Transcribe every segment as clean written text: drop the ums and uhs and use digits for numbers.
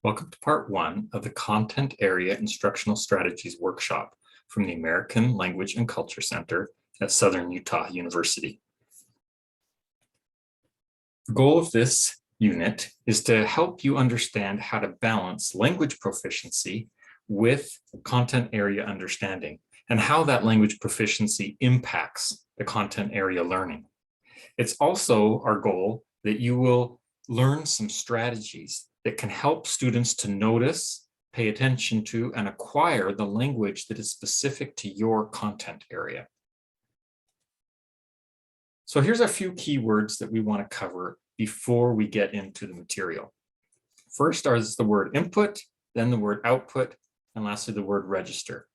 Welcome to part one of the Content Area Instructional Strategies workshop from the American Language and Culture Center at Southern Utah University. The goal of this unit is to help you understand how to balance language proficiency with content area understanding and how that language proficiency impacts the content area learning. It's also our goal that you will learn some strategies that can help students to notice, pay attention to, and acquire the language that is specific to your content area. So here's a few keywords that we want to cover before we get into the material. First is the word input, then the word output, and lastly the word register.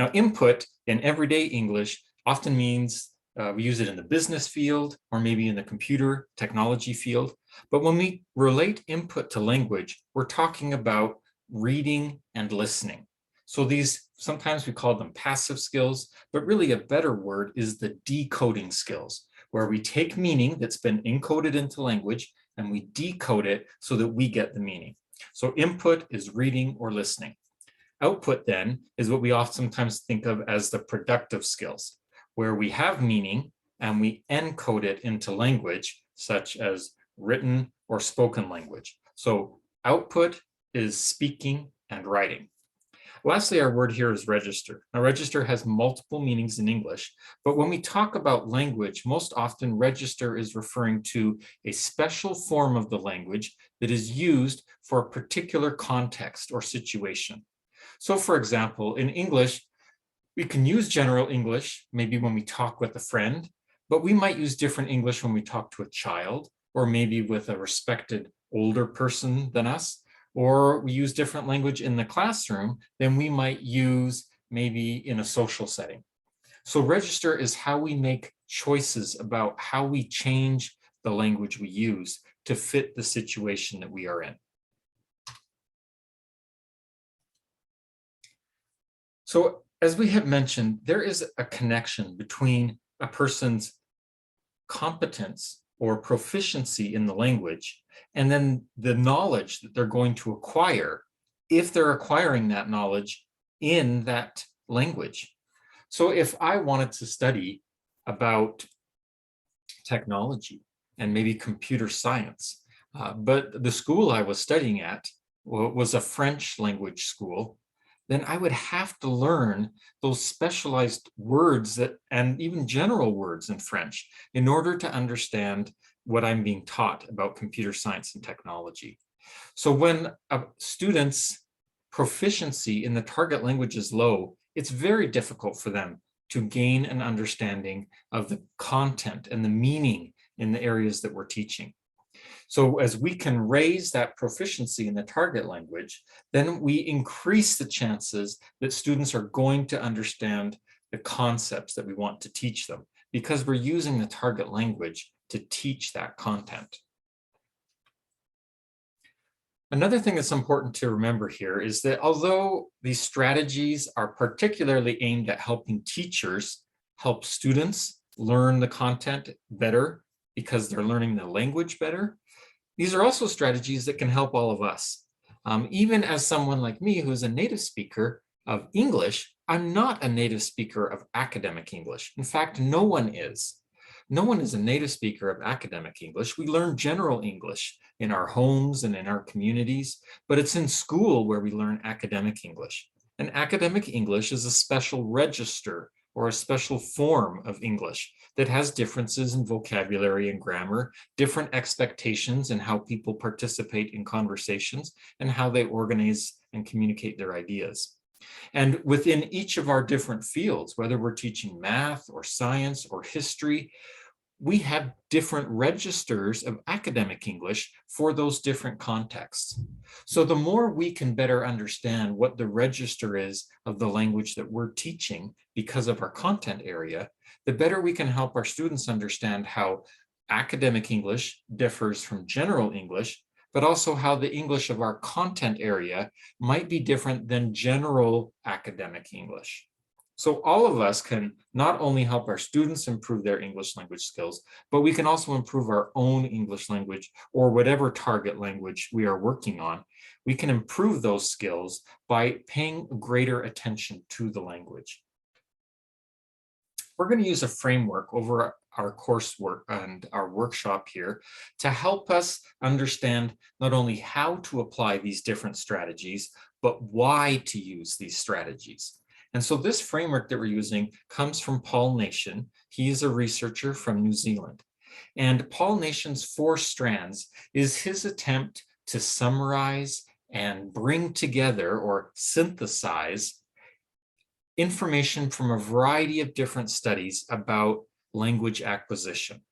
Now, input in everyday English often means we use it in the business field or maybe in the computer technology field. But when we relate input to language, we're talking about reading and listening. So these, sometimes we call them passive skills, but really a better word is the decoding skills, where we take meaning that's been encoded into language and we decode it so that we get the meaning. So input is reading or listening. Output then is what we oftentimes think of as the productive skills, where we have meaning and we encode it into language, such as written or spoken language. So output is speaking and writing. Lastly, our word here is register. Now, register has multiple meanings in English, but when we talk about language, most often register is referring to a special form of the language that is used for a particular context or situation. So, for example, in English, we can use general English, maybe when we talk with a friend, but we might use different English when we talk to a child, or maybe with a respected older person than us, or we use different language in the classroom than we might use maybe in a social setting. So register is how we make choices about how we change the language we use to fit the situation that we are in. So as we have mentioned, there is a connection between a person's competence or proficiency in the language and then the knowledge that they're going to acquire if they're acquiring that knowledge in that language. So if I wanted to study about technology and maybe computer science, but the school I was studying at was a French language school, then I would have to learn those specialized words and even general words in French in order to understand what I'm being taught about computer science and technology. So when a student's proficiency in the target language is low, it's very difficult for them to gain an understanding of the content and the meaning in the areas that we're teaching. So as we can raise that proficiency in the target language, then we increase the chances that students are going to understand the concepts that we want to teach them, because we're using the target language to teach that content. Another thing that's important to remember here is that although these strategies are particularly aimed at helping teachers help students learn the content better because they're learning the language better, these are also strategies that can help all of us. Even as someone like me who's a native speaker of English, I'm not a native speaker of academic English. In fact, no one is. No one is a native speaker of academic English. We learn general English in our homes and in our communities, but it's in school where we learn academic English. And academic English is a special register or a special form of English that has differences in vocabulary and grammar, different expectations in how people participate in conversations, and how they organize and communicate their ideas. And within each of our different fields, whether we're teaching math or science or history, we have different registers of academic English for those different contexts. So the more we can better understand what the register is of the language that we're teaching because of our content area, the better we can help our students understand how academic English differs from general English, but also how the English of our content area might be different than general academic English. So all of us can not only help our students improve their English language skills, but we can also improve our own English language or whatever target language we are working on. We can improve those skills by paying greater attention to the language. We're going to use a framework over our coursework and our workshop here to help us understand not only how to apply these different strategies, but why to use these strategies. And so this framework that we're using comes from Paul Nation. He is a researcher from New Zealand. And Paul Nation's 4 strands is his attempt to summarize and bring together or synthesize information from a variety of different studies about language acquisition.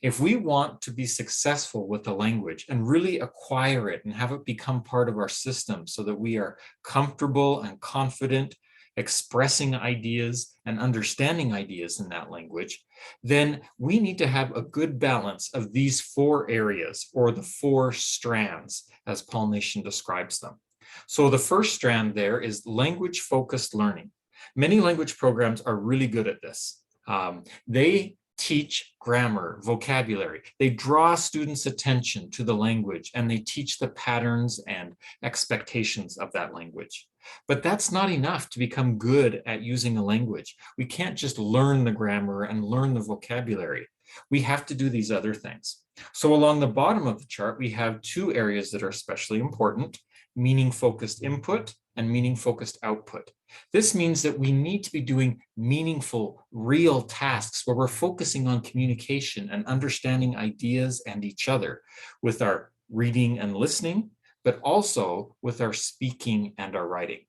If we want to be successful with a language and really acquire it and have it become part of our system so that we are comfortable and confident expressing ideas and understanding ideas in that language, then we need to have a good balance of these 4 areas, or the 4 strands, as Paul Nation describes them. So the first strand there is language-focused learning. Many language programs are really good at this. They teach grammar, vocabulary. They draw students' attention to the language, and they teach the patterns and expectations of that language. But that's not enough to become good at using a language. We can't just learn the grammar and learn the vocabulary. We have to do these other things. So along the bottom of the chart, we have 2 areas that are especially important: meaning-focused input and meaning-focused output. This means that we need to be doing meaningful, real tasks where we're focusing on communication and understanding ideas and each other with our reading and listening, but also with our speaking and our writing.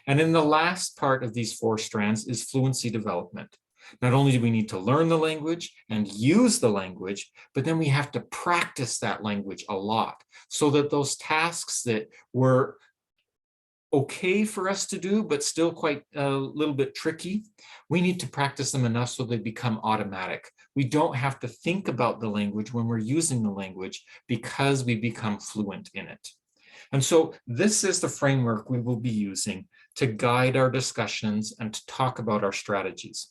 And in the last part of these 4 strands is fluency development. Not only do we need to learn the language and use the language, but then we have to practice that language a lot so that those tasks that were okay for us to do, but still quite a little bit tricky, we need to practice them enough so they become automatic. We don't have to think about the language when we're using the language because we become fluent in it. And so this is the framework we will be using to guide our discussions and to talk about our strategies.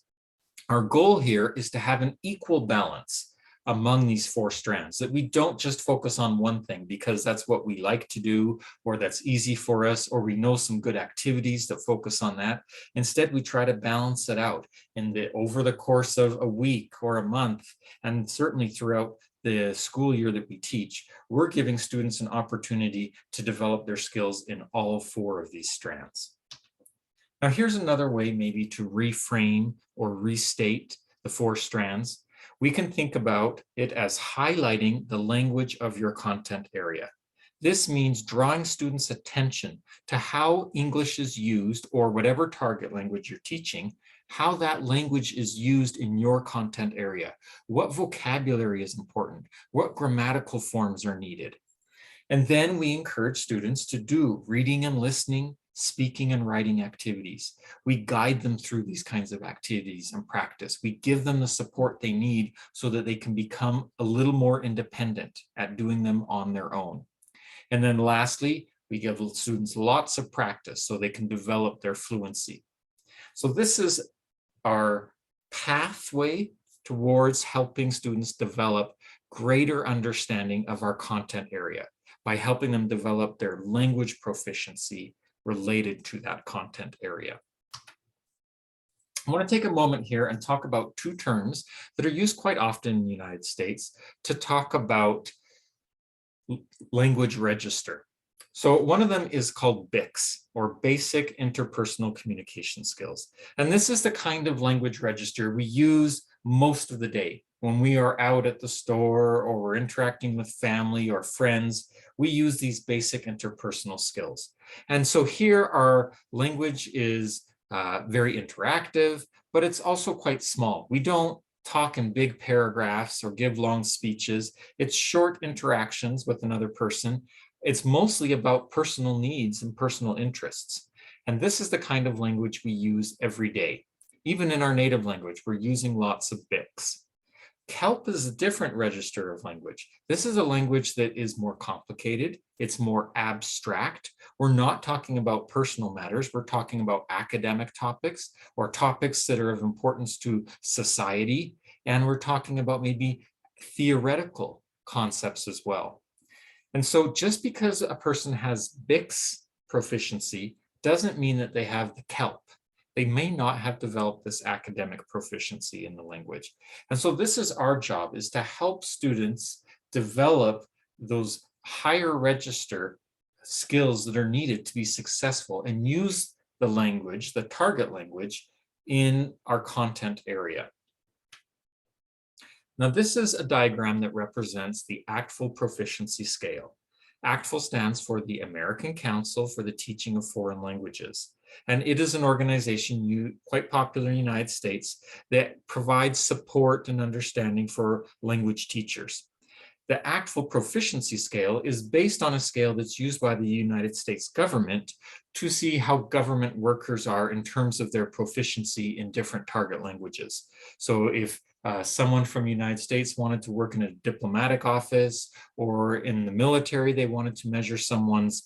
Our goal here is to have an equal balance among these 4 strands, that we don't just focus on one thing because that's what we like to do, or that's easy for us, or we know some good activities that focus on that. Instead, we try to balance it out over the course of a week or a month, and certainly throughout the school year that we teach. We're giving students an opportunity to develop their skills in all 4 of these strands. Now, here's another way maybe to reframe or restate the 4 strands. We can think about it as highlighting the language of your content area. This means drawing students' attention to how English is used, or whatever target language you're teaching, how that language is used in your content area. What vocabulary is important? What grammatical forms are needed? And then we encourage students to do reading and listening, speaking and writing activities. We guide them through these kinds of activities and practice. We give them the support they need so that they can become a little more independent at doing them on their own. And then lastly, we give students lots of practice so they can develop their fluency. So this is our pathway towards helping students develop greater understanding of our content area by helping them develop their language proficiency related to that content area. I want to take a moment here and talk about 2 terms that are used quite often in the United States to talk about language register. So one of them is called BICS, or Basic Interpersonal Communication Skills. And this is the kind of language register we use most of the day. When we are out at the store or we're interacting with family or friends, we use these basic interpersonal skills. And so here our language is very interactive, but it's also quite small. We don't talk in big paragraphs or give long speeches. It's short interactions with another person. It's mostly about personal needs and personal interests. And this is the kind of language we use every day. Even in our native language, we're using lots of BICS. CALP is a different register of language. This is a language that is more complicated. It's more abstract. We're not talking about personal matters. We're talking about academic topics or topics that are of importance to society. And we're talking about maybe theoretical concepts as well. And so just because a person has BICS proficiency doesn't mean that they have the CALP. They may not have developed this academic proficiency in the language. And so this is our job, is to help students develop those higher register skills that are needed to be successful and use the language, the target language, in our content area. Now, this is a diagram that represents the ACTFL proficiency scale. ACTFL stands for the American Council for the Teaching of Foreign Languages. And it is an organization quite popular in the United States that provides support and understanding for language teachers. The ACTFL proficiency scale is based on a scale that's used by the United States government to see how government workers are in terms of their proficiency in different target languages. So if someone from the United States wanted to work in a diplomatic office or in the military, they wanted to measure someone's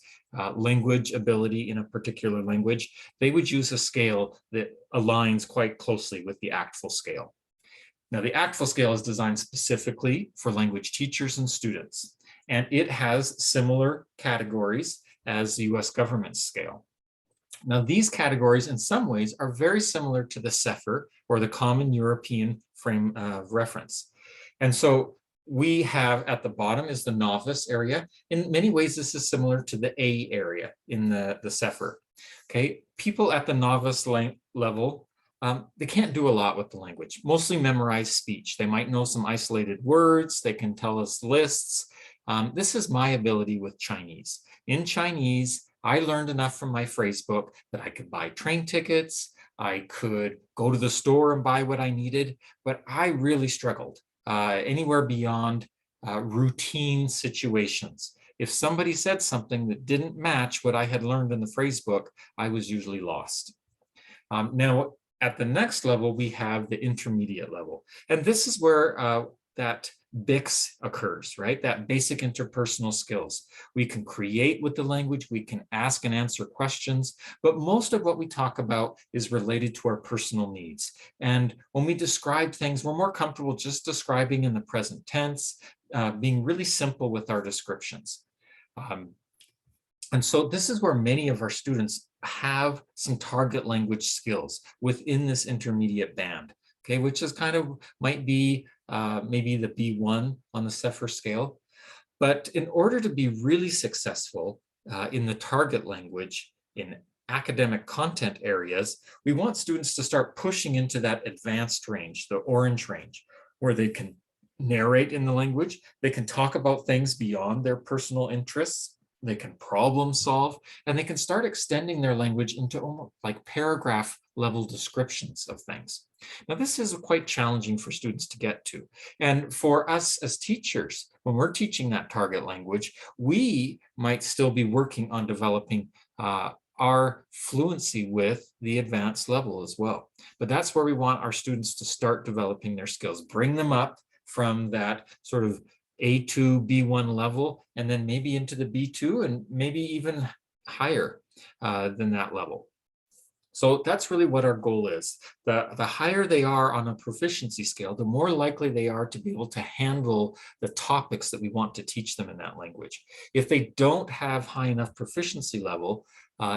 language ability in a particular language, they would use a scale that aligns quite closely with the ACTFL scale. Now, the ACTFL scale is designed specifically for language teachers and students, and it has similar categories as the US government scale. Now, these categories in some ways are very similar to the CEFR, or the Common European Frame of Reference. And so we have at the bottom is the novice area. In many ways, this is similar to the A area in the CEFR. Okay, people at the novice level, they can't do a lot with the language, mostly memorize speech. They might know some isolated words. They can tell us lists. This is my ability with Chinese. In Chinese, I learned enough from my phrase book that I could buy train tickets. I could go to the store and buy what I needed, but I really struggled anywhere beyond routine situations. If somebody said something that didn't match what I had learned in the phrase book, I was usually lost. Now, at the next level, we have the intermediate level. And this is where that BICS occurs, right? That basic interpersonal skills. We can create with the language, we can ask and answer questions, but most of what we talk about is related to our personal needs. And when we describe things, we're more comfortable just describing in the present tense, being really simple with our descriptions. And so this is where many of our students have some target language skills within this intermediate band, okay, which is kind of might be maybe the B1 on the CEFR scale. But in order to be really successful in the target language in academic content areas, we want students to start pushing into that advanced range, the orange range, where they can narrate in the language, they can talk about things beyond their personal interests, they can problem solve, and they can start extending their language into almost like paragraph level descriptions of things. Now, this is quite challenging for students to get to. And for us as teachers, when we're teaching that target language, we might still be working on developing our fluency with the advanced level as well. But that's where we want our students to start developing their skills, bring them up from that sort of A2, B1 level, and then maybe into the B2 and maybe even higher than that level. So that's really what our goal is. The higher they are on a proficiency scale, the more likely they are to be able to handle the topics that we want to teach them in that language. If they don't have high enough proficiency level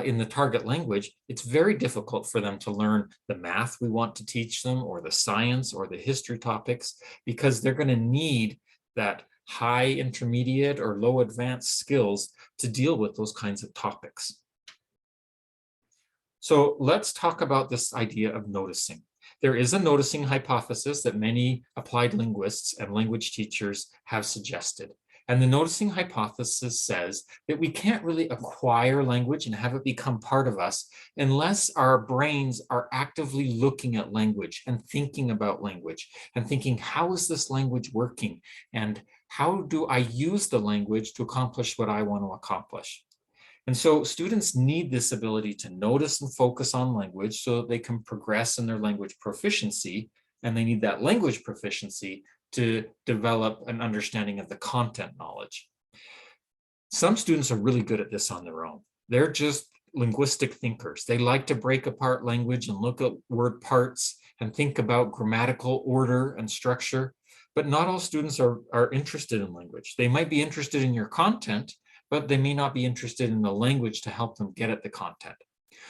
in the target language, it's very difficult for them to learn the math we want to teach them, or the science or the history topics, because they're going to need that high intermediate or low advanced skills to deal with those kinds of topics. So let's talk about this idea of noticing. There is a noticing hypothesis that many applied linguists and language teachers have suggested. And the noticing hypothesis says that we can't really acquire language and have it become part of us unless our brains are actively looking at language and thinking about language and thinking, how is this language working? And how do I use the language to accomplish what I want to accomplish? And so students need this ability to notice and focus on language so that they can progress in their language proficiency, and they need that language proficiency to develop an understanding of the content knowledge. Some students are really good at this on their own. They're just linguistic thinkers. They like to break apart language and look at word parts and think about grammatical order and structure. But not all students are interested in language. They might be interested in your content, but they may not be interested in the language to help them get at the content.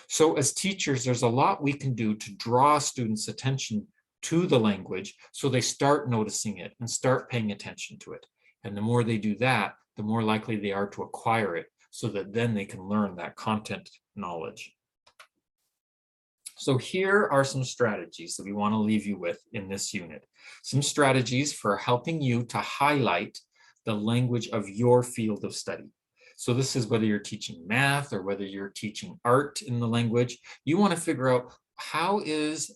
So as teachers, there's a lot we can do to draw students' attention to the language so they start noticing it and start paying attention to it. And the more they do that, the more likely they are to acquire it so that then they can learn that content knowledge. So here are some strategies that we want to leave you with in this unit. Some strategies for helping you to highlight the language of your field of study. So this is whether you're teaching math or whether you're teaching art in the language. You want to figure out, how is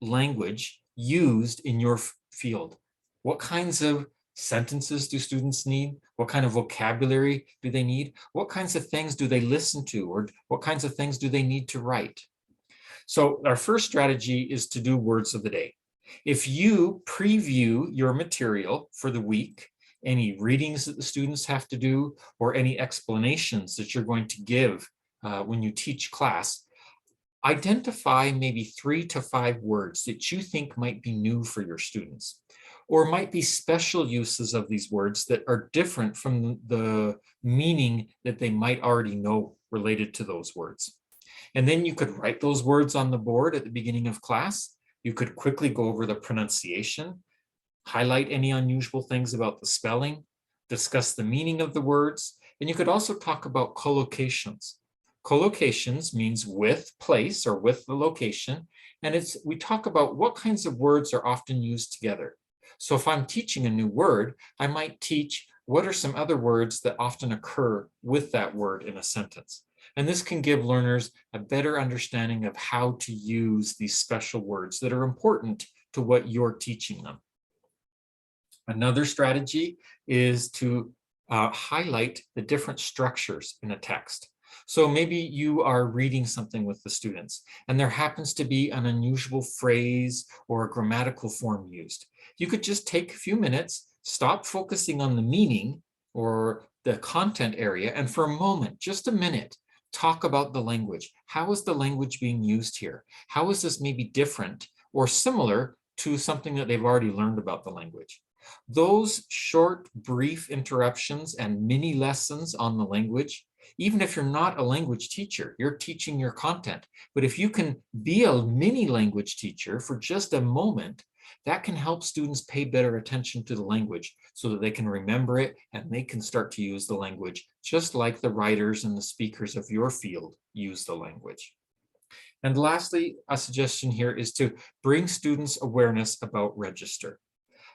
language used in your field? What kinds of sentences do students need? What kind of vocabulary do they need? What kinds of things do they listen to? Or what kinds of things do they need to write? So our first strategy is to do words of the day. If you preview your material for the week, any readings that the students have to do, or any explanations that you're going to give when you teach class, identify maybe 3 to 5 words that you think might be new for your students, or might be special uses of these words that are different from the meaning that they might already know related to those words. And then you could write those words on the board at the beginning of class. You could quickly go over the pronunciation, highlight any unusual things about the spelling, discuss the meaning of the words, and you could also talk about collocations. Collocations means with place or with the location, and we talk about what kinds of words are often used together. So if I'm teaching a new word, I might teach what are some other words that often occur with that word in a sentence. And this can give learners a better understanding of how to use these special words that are important to what you're teaching them. Another strategy is to highlight the different structures in a text. So maybe you are reading something with the students and there happens to be an unusual phrase or a grammatical form used. You could just take a few minutes, stop focusing on the meaning or the content area, and for a moment, just a minute, talk about the language. How is the language being used here? How is this maybe different or similar to something that they've already learned about the language? Those short, brief interruptions and mini lessons on the language, even if you're not a language teacher, you're teaching your content. But if you can be a mini language teacher for just a moment, that can help students pay better attention to the language so that they can remember it and they can start to use the language just like the writers and the speakers of your field use the language. And lastly, a suggestion here is to bring students awareness about register.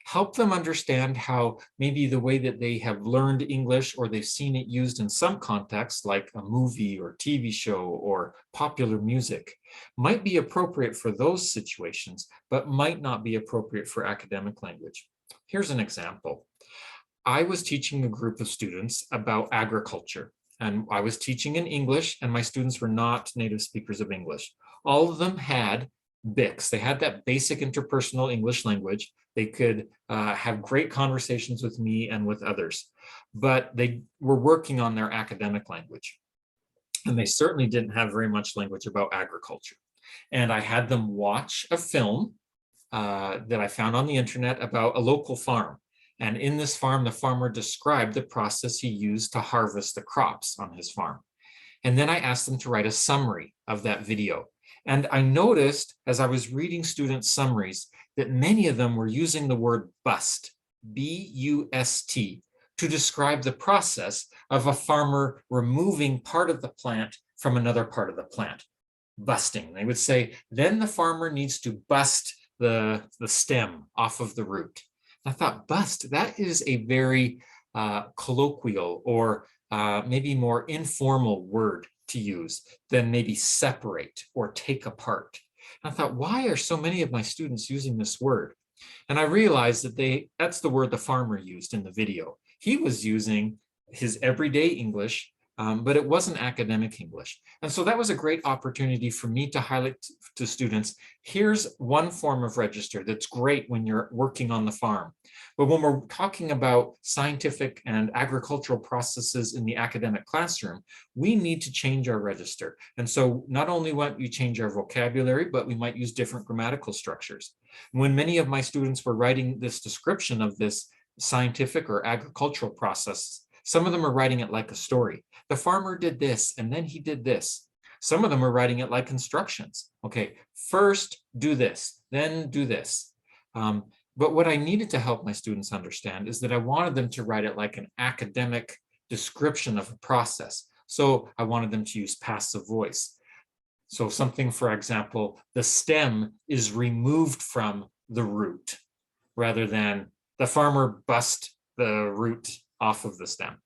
Help them understand how maybe the way that they have learned English or they've seen it used in some contexts like a movie or TV show or popular music might be appropriate for those situations, but might not be appropriate for academic language. Here's an example. I was teaching a group of students about agriculture, and I was teaching in English and my students were not native speakers of English. All of them had BICs. They had that basic interpersonal English language. They could have great conversations with me and with others, but they were working on their academic language. And they certainly didn't have very much language about agriculture. And I had them watch a film that I found on the internet about a local farm. And in this farm, the farmer described the process he used to harvest the crops on his farm. And then I asked them to write a summary of that video. And I noticed as I was reading students' summaries that many of them were using the word bust, B-U-S-T, to describe the process of a farmer removing part of the plant from another part of the plant, busting. They would say, then the farmer needs to bust the stem off of the root. And I thought, bust, that is a very colloquial or maybe more informal word to use than maybe separate or take apart. And I thought, why are so many of my students using this word? And I realized that that's the word the farmer used in the video. He was using his everyday English but it wasn't academic English. And so that was a great opportunity for me to highlight to students, here's one form of register that's great when you're working on the farm. But when we're talking about scientific and agricultural processes in the academic classroom, we need to change our register. And so not only might we change our vocabulary, but we might use different grammatical structures. When many of my students were writing this description of this scientific or agricultural process, some of them are writing it like a story. The farmer did this, and then he did this. Some of them are writing it like instructions. Okay, first do this, then do this. But what I needed to help my students understand is that I wanted them to write it like an academic description of a process. So I wanted them to use passive voice. So something, for example, the stem is removed from the root, rather than the farmer bust the root off of the stem.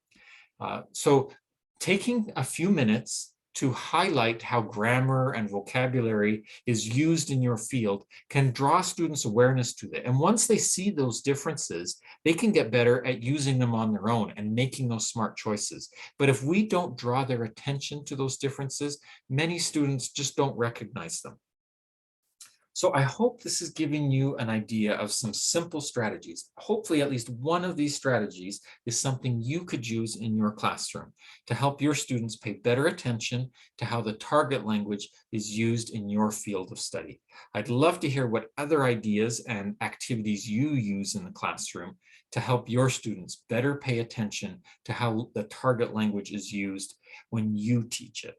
So taking a few minutes to highlight how grammar and vocabulary is used in your field can draw students' awareness to it. And once they see those differences, they can get better at using them on their own and making those smart choices. But if we don't draw their attention to those differences, many students just don't recognize them. So I hope this is giving you an idea of some simple strategies. Hopefully at least one of these strategies is something you could use in your classroom to help your students pay better attention to how the target language is used in your field of study. I'd love to hear what other ideas and activities you use in the classroom to help your students better pay attention to how the target language is used when you teach it.